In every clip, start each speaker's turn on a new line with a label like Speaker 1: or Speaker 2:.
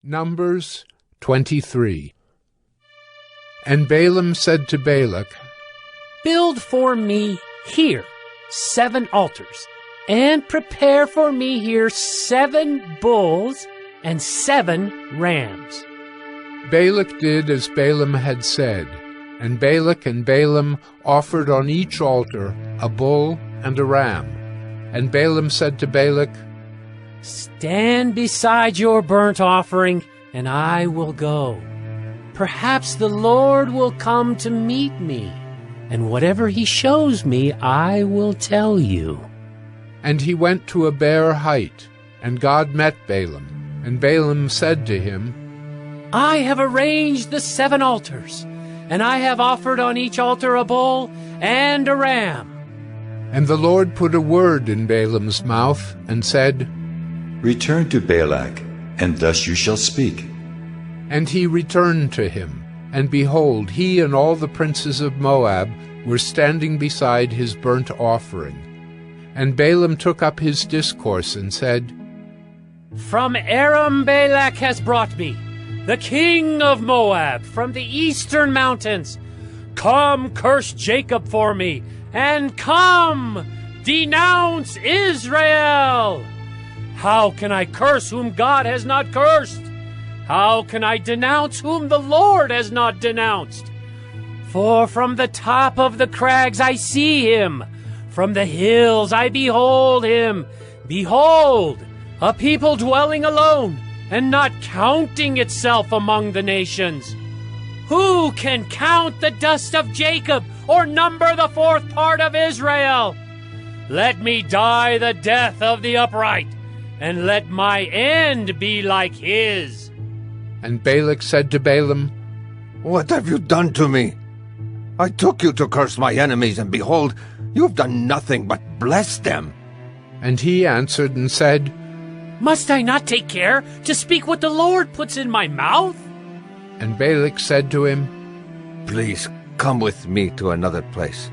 Speaker 1: Numbers 23. And Balaam said to Balak,
Speaker 2: Build for me here 7 altars, and prepare for me here 7 bulls and 7 rams.
Speaker 1: Balak did as Balaam had said, and Balak and Balaam offered on each altar a bull and a ram. And Balaam said to Balak,
Speaker 2: Stand beside your burnt offering, and I will go. Perhaps the Lord will come to meet me, and whatever he shows me, I will tell you.
Speaker 1: And he went to a bare height, and God met Balaam. And Balaam said to him,
Speaker 2: I have arranged the 7 altars, and I have offered on each altar a bull and a ram.
Speaker 1: And the Lord put a word in Balaam's mouth, and said,
Speaker 3: Return to Balak, and thus you shall speak.
Speaker 1: And he returned to him, and behold, he and all the princes of Moab were standing beside his burnt offering. And Balaam took up his discourse and said,
Speaker 2: From Aram Balak has brought me, the king of Moab, from the eastern mountains. Come, curse Jacob for me, and come, denounce Israel. How can I curse whom God has not cursed? How can I denounce whom the Lord has not denounced? For from the top of the crags I see him, from the hills I behold him. Behold, a people dwelling alone, and not counting itself among the nations. Who can count the dust of Jacob, or number the 4th part of Israel? Let me die the death of the upright, and let my end be like his.
Speaker 1: And Balak said to Balaam,
Speaker 4: What have you done to me? I took you to curse my enemies, and behold, you have done nothing but bless them.
Speaker 1: And he answered and said,
Speaker 2: Must I not take care to speak what the Lord puts in my mouth?
Speaker 1: And Balak said to him,
Speaker 4: Please come with me to another place,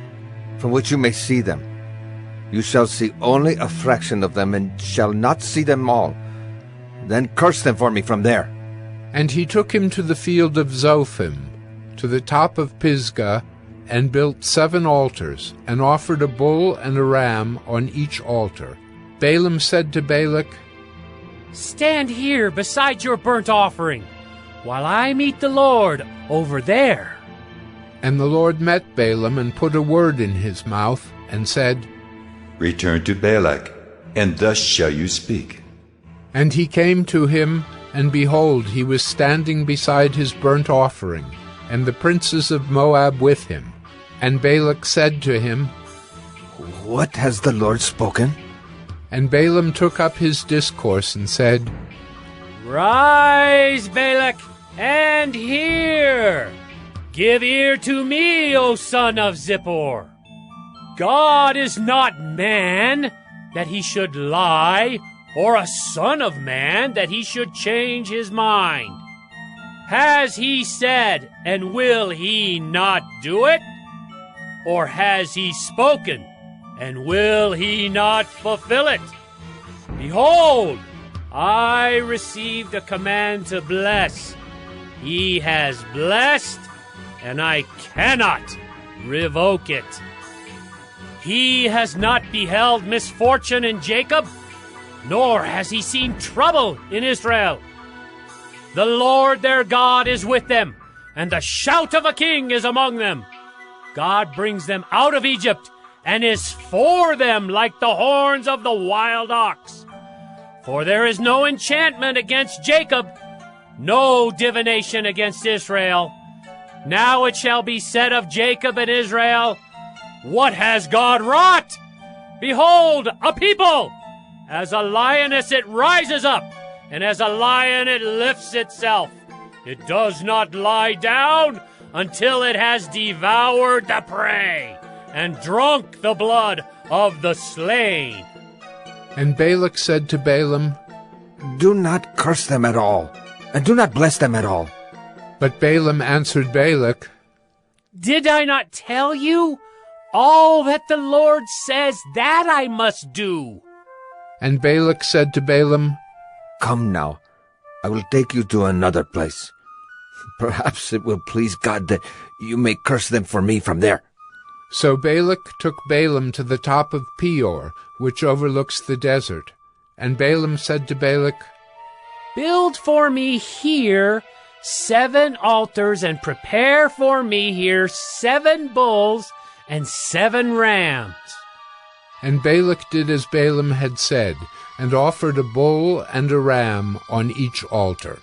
Speaker 4: from which you may see them. You shall see only a fraction of them, and shall not see them all. Then curse them for me from there.
Speaker 1: And he took him to the field of Zophim, to the top of Pisgah, and built 7 altars, and offered a bull and a ram on each altar. Balaam said to Balak,
Speaker 2: Stand here beside your burnt offering, while I meet the Lord over there.
Speaker 1: And the Lord met Balaam and put a word in his mouth, and said,
Speaker 3: Return to Balak, and thus shall you speak.
Speaker 1: And he came to him, and behold, he was standing beside his burnt offering, and the princes of Moab with him. And Balak said to him,
Speaker 4: What has the Lord spoken?
Speaker 1: And Balaam took up his discourse and said,
Speaker 2: Rise, Balak, and hear. Give ear to me, O son of Zippor. God is not man, that he should lie, or a son of man, that he should change his mind. Has he said, and will he not do it? Or has he spoken, and will he not fulfill it? Behold, I received a command to bless. He has blessed, and I cannot revoke it. He has not beheld misfortune in Jacob, nor has he seen trouble in Israel. The Lord their God is with them, and the shout of a king is among them. God brings them out of Egypt, and is for them like the horns of the wild ox. For there is no enchantment against Jacob, no divination against Israel. Now it shall be said of Jacob and Israel, What has God wrought? Behold, a people! As a lioness it rises up, and as a lion it lifts itself. It does not lie down until it has devoured the prey and drunk the blood of the slain.
Speaker 1: And Balak said to Balaam,
Speaker 4: Do not curse them at all, and do not bless them at all.
Speaker 1: But Balaam answered Balak,
Speaker 2: Did I not tell you? All that the Lord says, that I must do.
Speaker 1: And Balak said to Balaam,
Speaker 4: Come now, I will take you to another place. Perhaps it will please God that you may curse them for me from there."
Speaker 1: So Balak took Balaam to the top of Peor, which overlooks the desert. And Balaam said to Balak,
Speaker 2: "Build for me here 7 altars, and prepare for me here 7 bulls and 7 rams."
Speaker 1: And Balak did as Balaam had said, and offered a bull and a ram on each altar.